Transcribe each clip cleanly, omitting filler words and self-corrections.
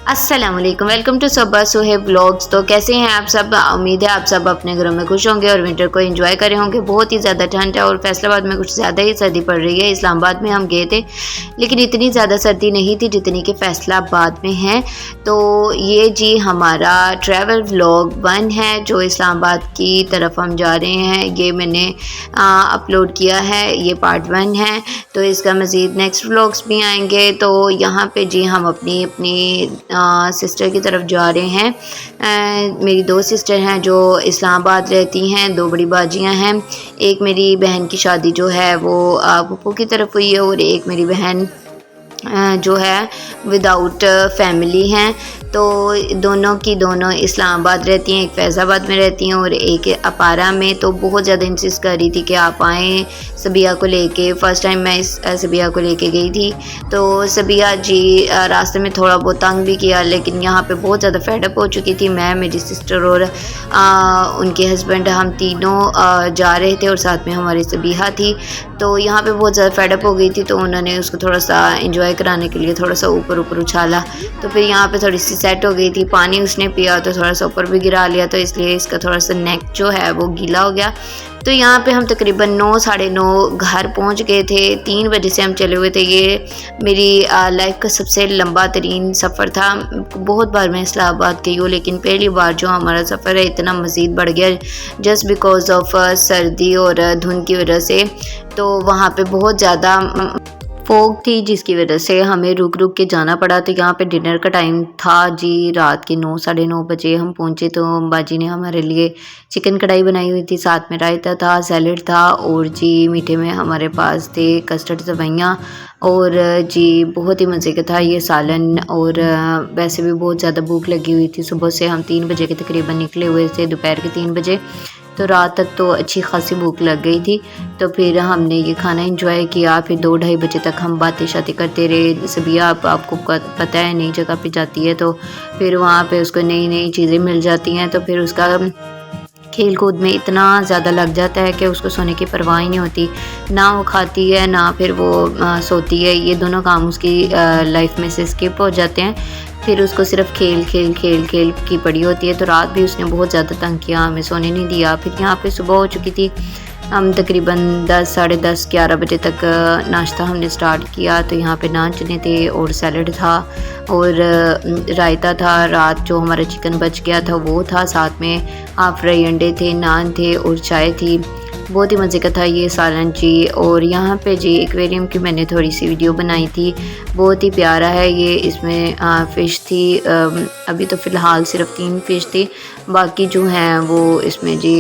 अस्सलामुअलैकुम, welcome to Saba Suhaib vlogs. तो कैसे हैं आप सब? उम्मीद है आप सब अपने घरों में खुश होंगे और विंटर को एंजॉय करे होंगे। बहुत ही ज़्यादा ठंड है और फैसलाबाद में कुछ ज़्यादा ही सर्दी पड़ रही है। इस्लामाबाद में हम गए थे लेकिन इतनी ज़्यादा सर्दी नहीं थी जितनी कि फैसलाबाद में है। तो ये जी हमारा ट्रैवल व्लॉग 1 है जो इस्लामाबाद की तरफ हम जा रहे हैं। ये मैंने अपलोड किया है, ये पार्ट 1 है। तो इसका मज़ीद नेक्स्ट व्लॉग्स भी आएंगे। तो यहाँ पे जी हम अपनी सिस्टर की तरफ जा रहे हैं। मेरी 2 सिस्टर हैं जो इस्लामाबाद रहती हैं, 2 बड़ी बाजियां हैं। एक मेरी बहन की शादी जो है वो पप्पू की तरफ हुई है और एक मेरी बहन जो है विदाउट फैमिली हैं। तो दोनों की दोनों इस्लामाबाद रहती हैं, एक फैज़ाबाद में रहती हैं और एक अपारा में। तो बहुत ज़्यादा इंसिस्ट कर रही थी कि आप आएँ सबिया को लेके। फ़र्स्ट टाइम मैं इस सबिया को लेके गई थी। तो सबिया जी रास्ते में थोड़ा बहुत तंग भी किया लेकिन यहाँ पे बहुत ज़्यादा फेडअप हो चुकी थी। मैं, मेरी सिस्टर और उनके हस्बैंड, हम तीनों जा रहे थे और साथ में हमारी सबिया थी। तो यहाँ पे बहुत ज़्यादा फेडअप हो गई थी तो उन्होंने उसको थोड़ा सा एंजॉय कराने के लिए थोड़ा सा ऊपर ऊपर उछाला। तो फिर यहाँ पे थोड़ी सी सेट हो गई थी। पानी उसने पिया तो थोड़ा सा ऊपर भी गिरा लिया तो इसलिए इसका थोड़ा सा नेक जो है वो गीला हो गया। तो यहाँ पे हम तकरीबन 9 साढ़े 9 घर पहुँच गए थे। 3 बजे से हम चले हुए थे। ये मेरी लाइफ का सबसे लंबा तरीन सफ़र था। बहुत बार मैं इस्लामाबाद गई हूँ लेकिन पहली बार जो हमारा सफ़र है इतना मज़ीद बढ़ गया जस्ट बिकॉज ऑफ सर्दी और धुंध की वजह से। तो वहाँ पे बहुत ज़्यादा फोग थी जिसकी वजह से हमें रुक रुक के जाना पड़ा। तो यहाँ पे डिनर का टाइम था जी, रात के 9 साढ़े 9 बजे हम पहुँचे। तो बाजी ने हमारे लिए चिकन कढ़ाई बनाई हुई थी, साथ में रायता था, सैलड था और जी मीठे में हमारे पास थे कस्टर्ड सेवइयाँ और जी बहुत ही मज़े का था ये सालन। और वैसे भी बहुत ज़्यादा भूख लगी हुई थी। सुबह से हम 3 बजे के तकरीबन निकले हुए थे, दोपहर के 3 बजे। तो रात तक तो अच्छी खासी भूख लग गई थी। तो फिर हमने ये खाना एंजॉय किया। फिर 2 ढाई बजे तक हम बातें शातें करते रहे। सबिया आपको पता है नई जगह पे जाती है तो फिर वहाँ पे उसको नई नई चीज़ें मिल जाती हैं तो फिर उसका खेल कूद में इतना ज़्यादा लग जाता है कि उसको सोने की परवाह ही नहीं होती। ना वो खाती है ना फिर वो सोती है। ये दोनों काम उसकी लाइफ में से स्किप हो जाते हैं। फिर उसको सिर्फ खेल खेल खेल खेल की पड़ी होती है। तो रात भी उसने बहुत ज़्यादा तंग किया, हमें सोने नहीं दिया। फिर यहाँ पे सुबह हो चुकी थी। हम तकरीबन 10 साढ़े 10 11 बजे तक नाश्ता हमने स्टार्ट किया। तो यहाँ पे नान चने थे और सैलड था और रायता था। रात जो हमारा चिकन बच गया था वो था, साथ में हाफ फ्राई अंडे थे, नान थे और चाय थी। बहुत ही मज़े का था ये सालन जी। और यहाँ पे जी एक्वेरियम की मैंने थोड़ी सी वीडियो बनाई थी, बहुत ही प्यारा है ये। इसमें फ़िश थी। अभी तो फ़िलहाल सिर्फ 3 फ़िश थी, बाकी जो हैं वो इसमें जी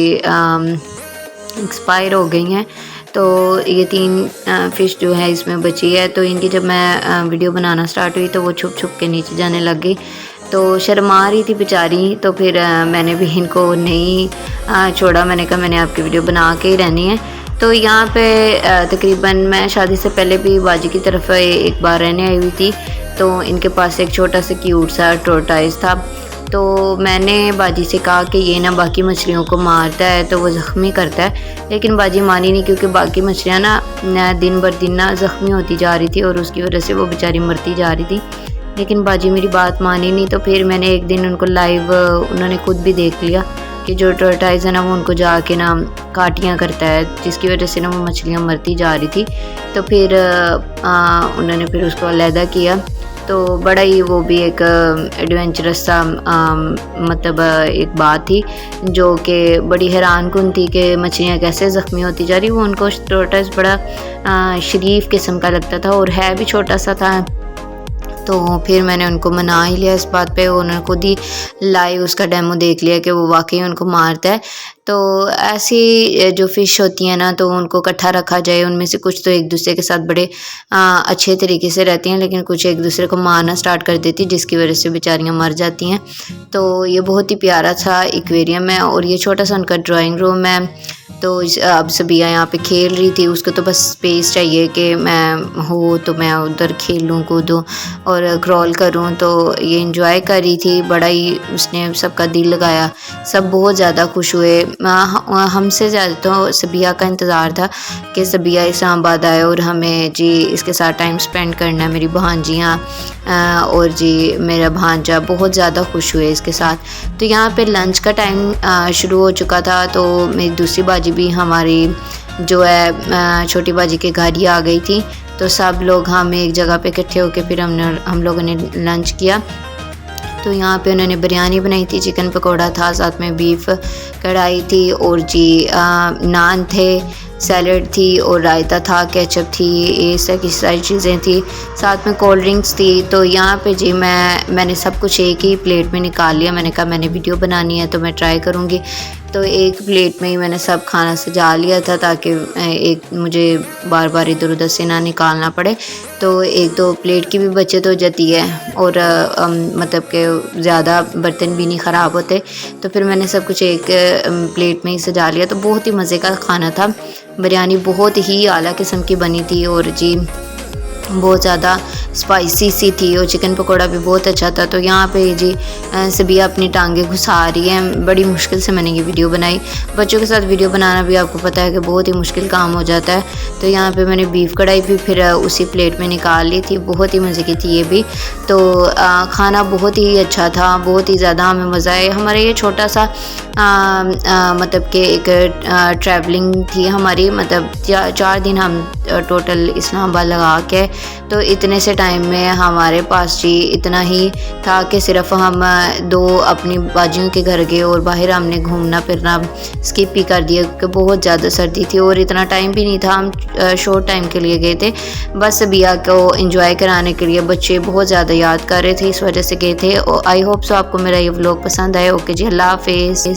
एक्सपायर हो गई हैं। तो ये 3 फ़िश जो है इसमें बची है। तो इनकी जब मैं वीडियो बनाना स्टार्ट हुई तो वो छुप छुप के नीचे जाने लग गई। तो शर्मा रही थी बेचारी। तो फिर मैंने भी इनको नहीं छोड़ा। मैंने कहा मैंने आपकी वीडियो बना के ही रहनी है। तो यहाँ पे तकरीबन मैं शादी से पहले भी बाजी की तरफ एक बार रहने आई हुई थी। तो इनके पास एक छोटा सा क्यूट सा टोर्टाइज था। तो मैंने बाजी से कहा कि ये ना बाकी मछलियों को मारता है तो वो ज़ख्मी करता है, लेकिन बाजी मानी नहीं क्योंकि बाकी मछलियाँ ना दिन बर दिन ना ज़ख्मी होती जा रही थी और उसकी वजह से वो बेचारी मरती जा रही थी। लेकिन बाजी मेरी बात मानी नहीं। तो फिर मैंने एक दिन उनको लाइव, उन्होंने खुद भी देख लिया कि जो टोर्टाइज है ना वो उनको जाके ना काटियाँ करता है जिसकी वजह से ना वो मछलियाँ मरती जा रही थी। तो फिर उन्होंने फिर उसको अलहदा किया। तो बड़ा ही वो भी एक एडवेंचरस सा मतलब एक बात थी जो कि बड़ी हैरान कुन थी कि मछलियाँ कैसे ज़ख्मी होती जा रही। वो उनको टोर्टाइज बड़ा शरीफ किस्म का लगता था और है भी छोटा सा था। तो फिर मैंने उनको मना ही लिया इस बात पे। उन्होंने खुद ही लाइव उसका डेमो देख लिया कि वो वाकई उनको मारता है। तो ऐसी जो फ़िश होती हैं ना तो उनको इकट्ठा रखा जाए। उनमें से कुछ तो एक दूसरे के साथ बड़े अच्छे तरीके से रहती हैं लेकिन कुछ एक दूसरे को मारना स्टार्ट कर देती जिसकी वजह से बेचारियाँ मर जाती हैं। तो ये बहुत ही प्यारा सा एक्वेरियम है और ये छोटा सा उनका ड्राइंग रूम है। तो अब सबिया यहाँ पे खेल रही थी। उसको तो बस स्पेस चाहिए कि मैं हो तो मैं उधर खेलूँ कूदूँ और क्रॉल करूँ। तो ये एंजॉय कर रही थी, बड़ा ही उसने सबका दिल लगाया। सब बहुत ज़्यादा खुश हुए हमसे ज़्यादा तो सबिया का इंतज़ार था कि सबिया इस्लामाबाद आए और हमें जी इसके साथ टाइम स्पेंड करना है। मेरी भांजियाँ और जी मेरा भांजा बहुत ज़्यादा खुश हुए इसके साथ। तो यहाँ पे लंच का टाइम शुरू हो चुका था, तो मेरी दूसरी बाजी भी हमारी जो है छोटी बाजी के घर ही आ गई थी। तो सब लोग हम एक जगह पे इकट्ठे होके फिर हम लोगों ने लंच किया। तो यहाँ पे उन्होंने बिरयानी बनाई थी, चिकन पकोड़ा था, साथ में बीफ कढ़ाई थी और जी नान थे, सैलड थी और रायता था, केचप थी, ये सब की सारी चीज़ें थी, साथ में कोल्ड ड्रिंक्स थी। तो यहाँ पे जी मैंने सब कुछ एक ही प्लेट में निकाल लिया। मैंने कहा मैंने वीडियो बनानी है तो मैं ट्राई करूँगी, तो एक प्लेट में ही मैंने सब खाना सजा लिया था ताकि एक मुझे बार बार इधर उधर से ना निकालना पड़े। तो एक दो प्लेट की भी बचत हो जाती है और मतलब कि ज़्यादा बर्तन भी नहीं ख़राब होते। तो फिर मैंने सब कुछ एक प्लेट में ही सजा लिया। तो बहुत ही मज़े का खाना था। बिरयानी बहुत ही आला किस्म की बनी थी और जी बहुत ज़्यादा स्पाइसी सी थी और चिकन पकोड़ा भी बहुत अच्छा था। तो यहाँ पे जी सबिया अपनी टांगे घुसा रही है। बड़ी मुश्किल से मैंने ये वीडियो बनाई। बच्चों के साथ वीडियो बनाना भी आपको पता है कि बहुत ही मुश्किल काम हो जाता है। तो यहाँ पे मैंने बीफ कढ़ाई भी फिर उसी प्लेट में निकाल ली थी। बहुत ही मज़े की थी ये भी। तो खाना बहुत ही अच्छा था, बहुत ही ज़्यादा हमें मज़ा आया। हमारे ये छोटा सा मतलब कि एक ट्रैवलिंग थी हमारी, मतलब 4 दिन हम टोटल इस्लामाबाद लगा के। तो इतने से टाइम में हमारे पास जी इतना ही था कि सिर्फ हम 2 अपनी बाजियों के घर गए और बाहर हमने घूमना फिरना स्किप ही कर दिया क्योंकि बहुत ज़्यादा सर्दी थी और इतना टाइम भी नहीं था। हम शॉर्ट टाइम के लिए गए थे, बस सबिया को एंजॉय कराने के लिए। बच्चे बहुत ज़्यादा याद कर रहे थे, इस वजह से गए थे। और आई होप सो आपको मेरा ये व्लॉग पसंद आए। ओके जी, अल्लाह हाफिज़।